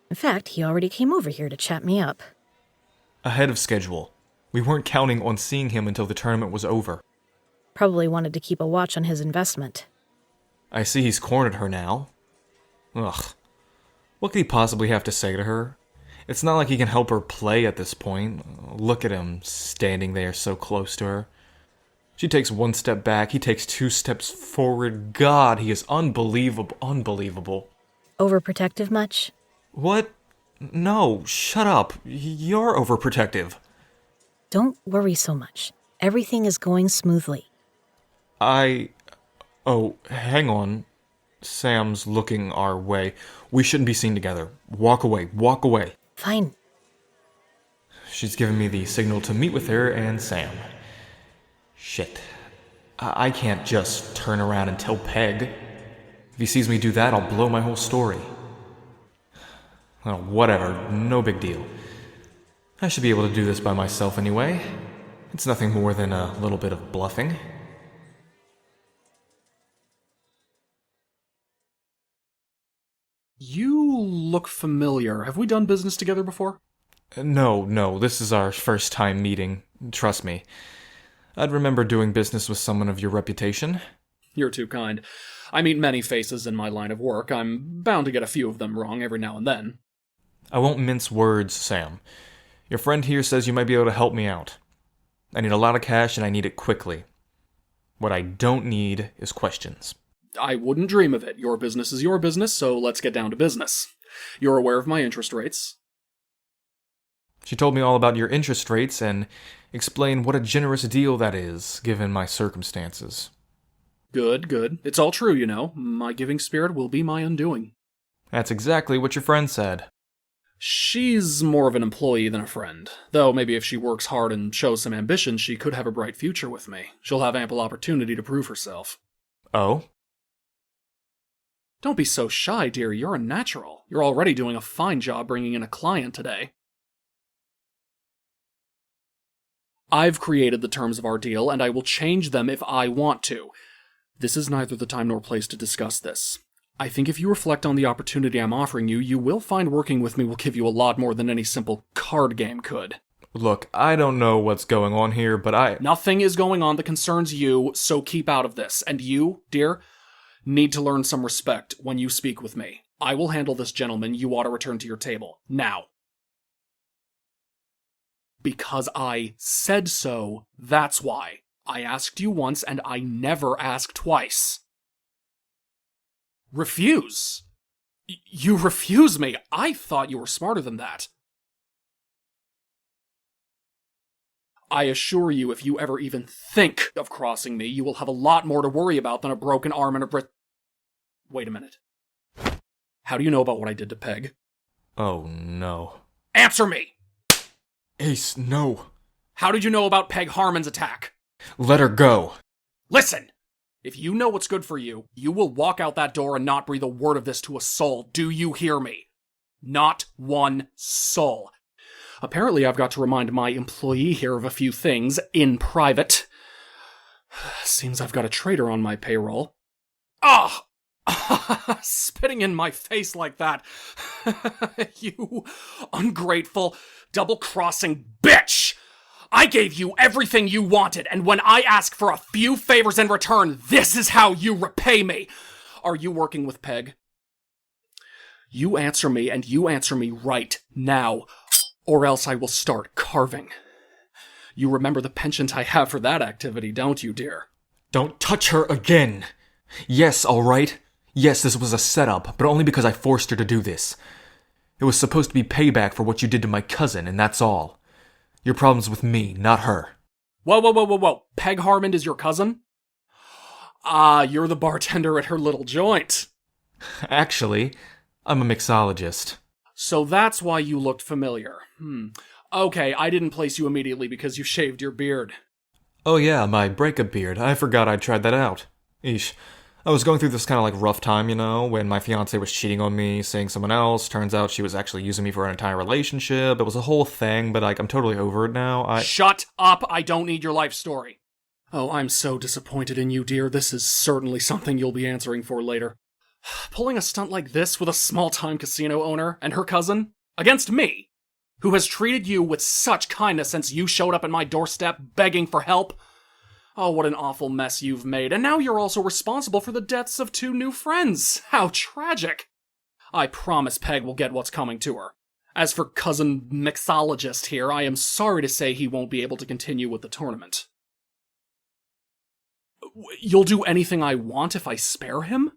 In fact, he already came over here to chat me up. Ahead of schedule. We weren't counting on seeing him until the tournament was over. Probably wanted to keep a watch on his investment. I see he's cornered her now. Ugh. What could he possibly have to say to her? It's not like he can help her play at this point. Look at him, standing there so close to her. She takes one step back, he takes 2 steps forward. God, he is unbelievable, unbelievable. Overprotective much? What? No, shut up. You're overprotective. Don't worry so much. Everything is going smoothly. Oh, hang on. Sam's looking our way. We shouldn't be seen together. Walk away, walk away. Fine. She's given me the signal to meet with her and Sam. Shit. I can't just turn around and tell Peg. If he sees me do that, I'll blow my whole story. Oh, whatever. No big deal. I should be able to do this by myself anyway. It's nothing more than a little bit of bluffing. You look familiar. Have we done business together before? No, this is our first time meeting. Trust me. I'd remember doing business with someone of your reputation. You're too kind. I meet many faces in my line of work. I'm bound to get a few of them wrong every now and then. I won't mince words, Sam. Your friend here says you might be able to help me out. I need a lot of cash and I need it quickly. What I don't need is questions. I wouldn't dream of it. Your business is your business, so let's get down to business. You're aware of my interest rates. She told me all about your interest rates and explained what a generous deal that is, given my circumstances. Good. It's all true, you know. My giving spirit will be my undoing. That's exactly what your friend said. She's more of an employee than a friend. Though maybe if she works hard and shows some ambition, she could have a bright future with me. She'll have ample opportunity to prove herself. Oh? Don't be so shy, dear. You're a natural. You're already doing a fine job bringing in a client today. I've created the terms of our deal, and I will change them if I want to. This is neither the time nor place to discuss this. I think if you reflect on the opportunity I'm offering you, you will find working with me will give you a lot more than any simple card game could. Look, I don't know what's going on here, but Nothing is going on that concerns you, so keep out of this. And you, dear, need to learn some respect when you speak with me. I will handle this, gentleman. You ought to return to your table. Now. Because I said so, that's why. I asked you once, and I never ask twice. Refuse? You refuse me? I thought you were smarter than that. I assure you, if you ever even think of crossing me, you will have a lot more to worry about than a broken arm and a Wait a minute. How do you know about what I did to Peg? Oh, no. Answer me! Ace, no. How did you know about Peg Harmond's attack? Let her go. Listen! If you know what's good for you, you will walk out that door and not breathe a word of this to a soul. Do you hear me? Not one soul. Apparently, I've got to remind my employee here of a few things in private. Seems I've got a traitor on my payroll. Ah! Spitting in my face like that. You ungrateful, double-crossing bitch! I gave you everything you wanted, and when I ask for a few favors in return, this is how you repay me. Are you working with Peg? You answer me, and you answer me right now, or else I will start carving. You remember the penchant I have for that activity, don't you, dear? Don't touch her again. Yes, all right. Yes, this was a setup, but only because I forced her to do this. It was supposed to be payback for what you did to my cousin, and that's all. Your problem's with me, not her. Whoa. Peg Harmond is your cousin? Ah, you're the bartender at her little joint. Actually, I'm a mixologist. So that's why you looked familiar. Okay, I didn't place you immediately because you shaved your beard. Oh yeah, my breakup beard. I forgot I tried that out. Eesh. I was going through this kind of like rough time, when my fiance was cheating on me, seeing someone else. Turns out she was actually using me for an entire relationship. It was a whole thing, but I'm totally over it now. Shut up! I don't need your life story. Oh, I'm so disappointed in you, dear. This is certainly something you'll be answering for later. Pulling a stunt like this with a small-time casino owner and her cousin? Against me? Who has treated you with such kindness since you showed up at my doorstep begging for help? Oh, what an awful mess you've made, and now you're also responsible for the deaths of 2 new friends. How tragic. I promise Peg will get what's coming to her. As for cousin mixologist here, I am sorry to say he won't be able to continue with the tournament. You'll do anything I want if I spare him?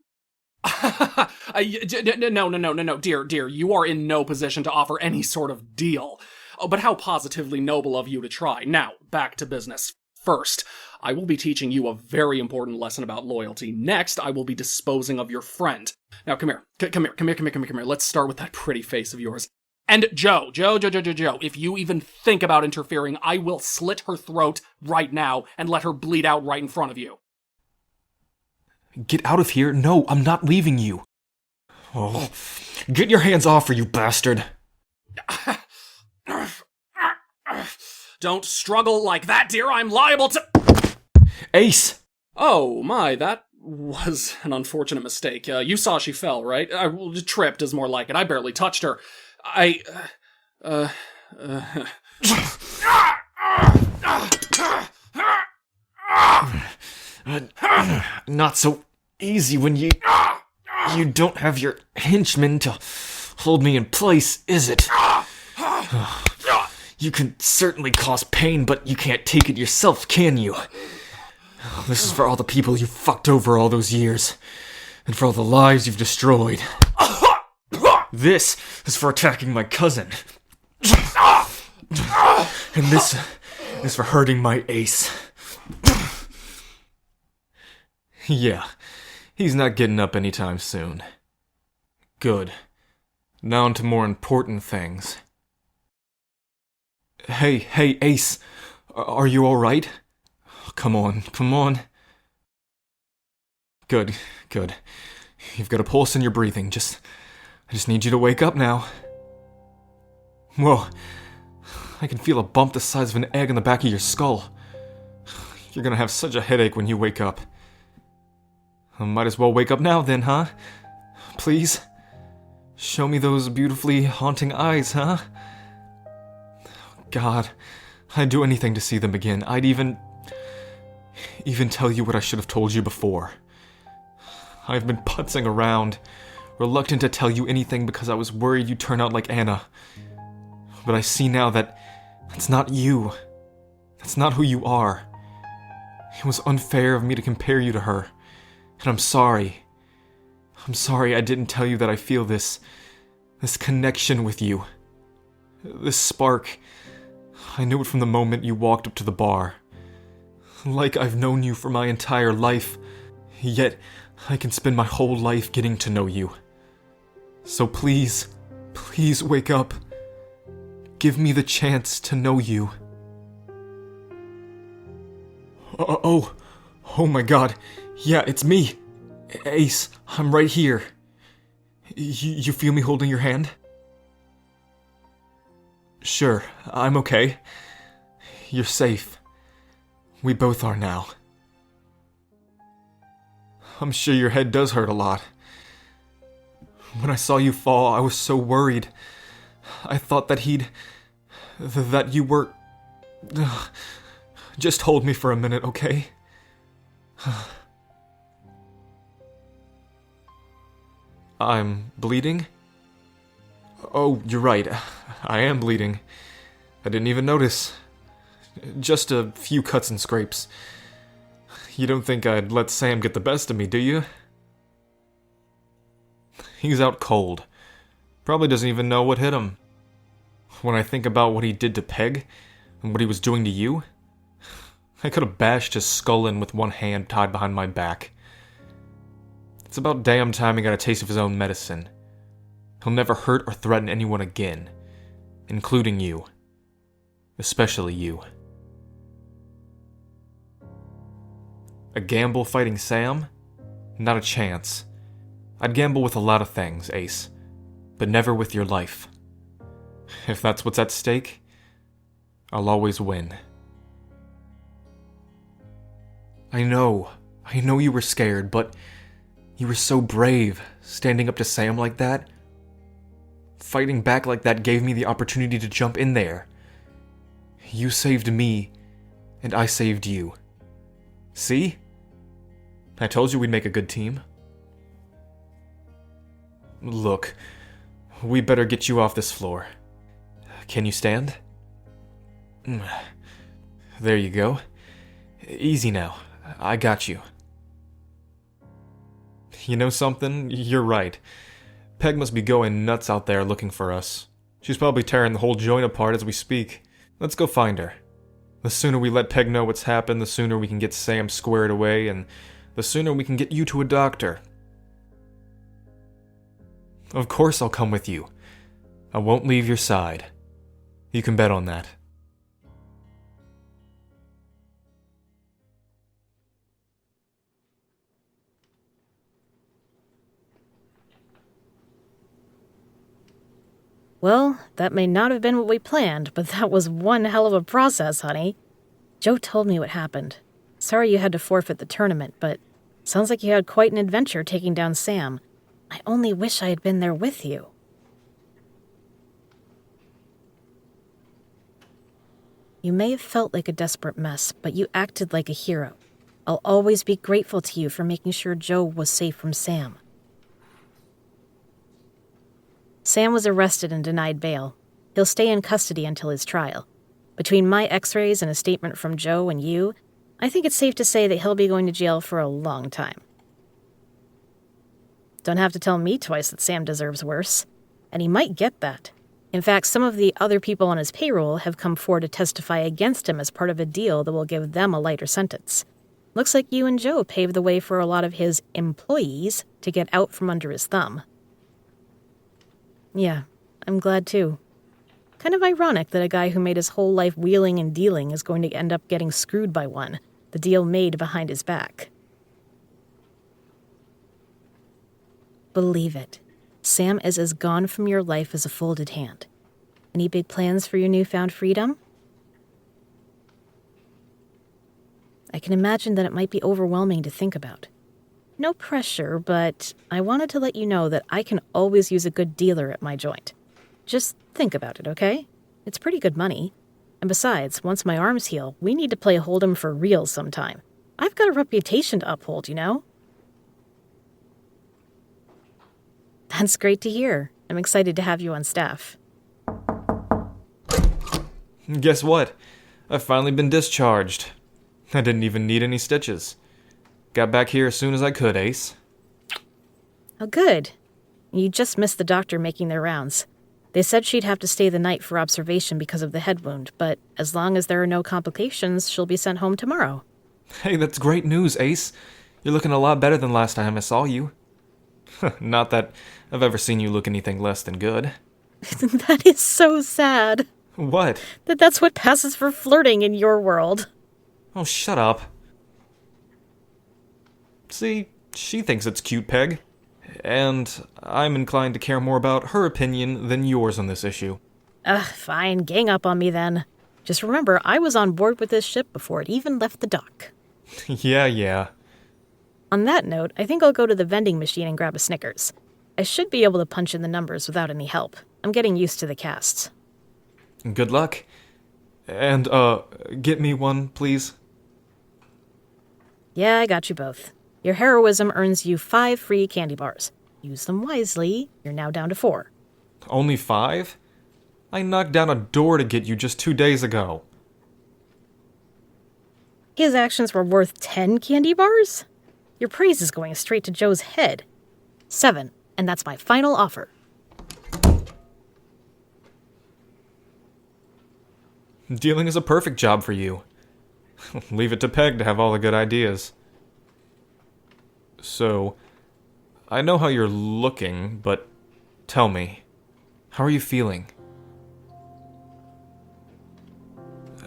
No, dear, you are in no position to offer any sort of deal. Oh, but how positively noble of you to try. Now, back to business. First, I will be teaching you a very important lesson about loyalty. Next, I will be disposing of your friend. Now, come here. Come here. Let's start with that pretty face of yours. And Joe, if you even think about interfering, I will slit her throat right now and let her bleed out right in front of you. Get out of here. No, I'm not leaving you. Oh, get your hands off her, you bastard. Don't struggle like that, dear. I'm liable to... Ace! Oh, my, that was an unfortunate mistake. You saw she fell, right? Tripped is more like it. I barely touched her. Not so easy when you don't have your henchmen to hold me in place, is it? You can certainly cause pain, but you can't take it yourself, can you? This is for all the people you fucked over all those years, and for all the lives you've destroyed. This is for attacking my cousin. And this is for hurting my ace. Yeah, he's not getting up anytime soon. Good. Now on to more important things. Hey, Ace. Are you alright? Come on. Good. You've got a pulse and you're breathing. I just need you to wake up now. Whoa. I can feel a bump the size of an egg in the back of your skull. You're gonna have such a headache when you wake up. I might as well wake up now then, huh? Please? Show me those beautifully haunting eyes, huh? God, I'd do anything to see them again. I'd even tell you what I should have told you before. I've been putzing around, reluctant to tell you anything because I was worried you'd turn out like Anna. But I see now that that's not you. That's not who you are. It was unfair of me to compare you to her. And I'm sorry. I'm sorry I didn't tell you that I feel this connection with you. This spark. I knew it from the moment you walked up to the bar. Like I've known you for my entire life, yet I can spend my whole life getting to know you. So please wake up. Give me the chance to know you. Oh my God. Yeah, it's me. Ace, I'm right here. You feel me holding your hand? Sure, I'm okay. You're safe. We both are now. I'm sure your head does hurt a lot. When I saw you fall, I was so worried. I thought that that you were... Just hold me for a minute, okay? I'm bleeding? Oh, you're right. I am bleeding. I didn't even notice. Just a few cuts and scrapes. You don't think I'd let Sam get the best of me, do you? He's out cold. Probably doesn't even know what hit him. When I think about what he did to Peg, and what he was doing to you, I could have bashed his skull in with one hand tied behind my back. It's about damn time he got a taste of his own medicine. He'll never hurt or threaten anyone again, including you. Especially you. A gamble fighting Sam? Not a chance. I'd gamble with a lot of things, Ace, but never with your life. If that's what's at stake, I'll always win. I know you were scared, but you were so brave, standing up to Sam like that. Fighting back like that gave me the opportunity to jump in there. You saved me, and I saved you. See? I told you we'd make a good team. Look, we better get you off this floor. Can you stand? There you go. Easy now. I got you. You know something? You're right. Peg must be going nuts out there looking for us. She's probably tearing the whole joint apart as we speak. Let's go find her. The sooner we let Peg know what's happened, the sooner we can get Sam squared away, and the sooner we can get you to a doctor. Of course I'll come with you. I won't leave your side. You can bet on that. Well, that may not have been what we planned, but that was one hell of a process, honey. Joe told me what happened. Sorry you had to forfeit the tournament, but sounds like you had quite an adventure taking down Sam. I only wish I had been there with you. You may have felt like a desperate mess, but you acted like a hero. I'll always be grateful to you for making sure Joe was safe from Sam. Sam was arrested and denied bail. He'll stay in custody until his trial. Between my x-rays and a statement from Joe and you, I think it's safe to say that he'll be going to jail for a long time. Don't have to tell me twice that Sam deserves worse. And he might get that. In fact, some of the other people on his payroll have come forward to testify against him as part of a deal that will give them a lighter sentence. Looks like you and Joe paved the way for a lot of his employees to get out from under his thumb. Yeah, I'm glad too. Kind of ironic that a guy who made his whole life wheeling and dealing is going to end up getting screwed by one, the deal made behind his back. Believe it. Sam is as gone from your life as a folded hand. Any big plans for your newfound freedom? I can imagine that it might be overwhelming to think about. No pressure, but I wanted to let you know that I can always use a good dealer at my joint. Just think about it, okay? It's pretty good money. And besides, once my arms heal, we need to play Hold'em for real sometime. I've got a reputation to uphold, you know? That's great to hear. I'm excited to have you on staff. Guess what? I've finally been discharged. I didn't even need any stitches. Got back here as soon as I could, Ace. Oh, good. You just missed the doctor making their rounds. They said she'd have to stay the night for observation because of the head wound, but as long as there are no complications, she'll be sent home tomorrow. Hey, that's great news, Ace. You're looking a lot better than last time I saw you. Not that I've ever seen you look anything less than good. That is so sad. What? That's what passes for flirting in your world. Oh, shut up. See, she thinks it's cute, Peg. And I'm inclined to care more about her opinion than yours on this issue. Fine, gang up on me then. Just remember, I was on board with this ship before it even left the dock. Yeah. On that note, I think I'll go to the vending machine and grab a Snickers. I should be able to punch in the numbers without any help. I'm getting used to the casts. Good luck. And, get me one, please. Yeah, I got you both. Your heroism earns you 5 free candy bars. Use them wisely. You're now down to 4. Only 5? I knocked down a door to get you just 2 days ago. His actions were worth 10 candy bars? Your praise is going straight to Joe's head. 7, and that's my final offer. Dealing is a perfect job for you. Leave it to Peg to have all the good ideas. So, I know how you're looking, but tell me, how are you feeling?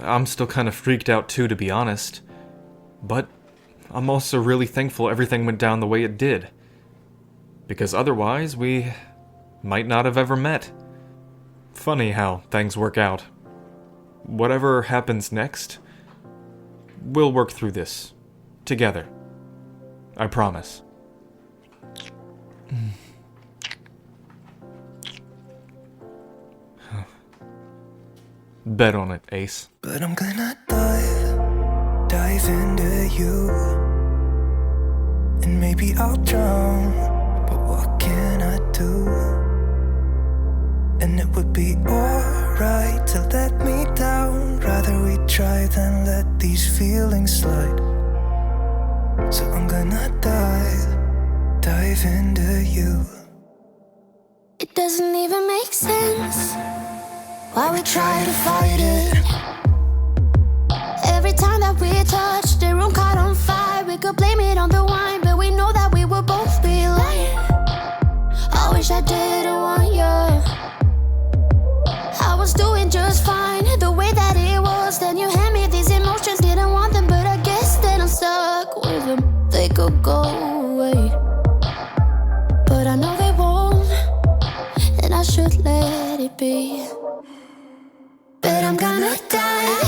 I'm still kind of freaked out too, to be honest. But I'm also really thankful everything went down the way it did. Because otherwise, we might not have ever met. Funny how things work out. Whatever happens next, we'll work through this. Together. I promise. Bet on it, Ace. But I'm gonna dive into you. And maybe I'll drown, but what can I do? And it would be alright to let me down. Rather we try than let these feelings slide. So I'm gonna dive into you. It doesn't even make sense why we try to fight it. Every time that we touch, the room caught on fire. We could blame it on the wine, but we know that we will both be lying. I wish I didn't want you. I was doing just fine, the way that it was. Then you hand me these emotions, didn't want them, but I guess that I'm stuck with them. They could go away, but I know they won't, and I should let it be. But I'm gonna die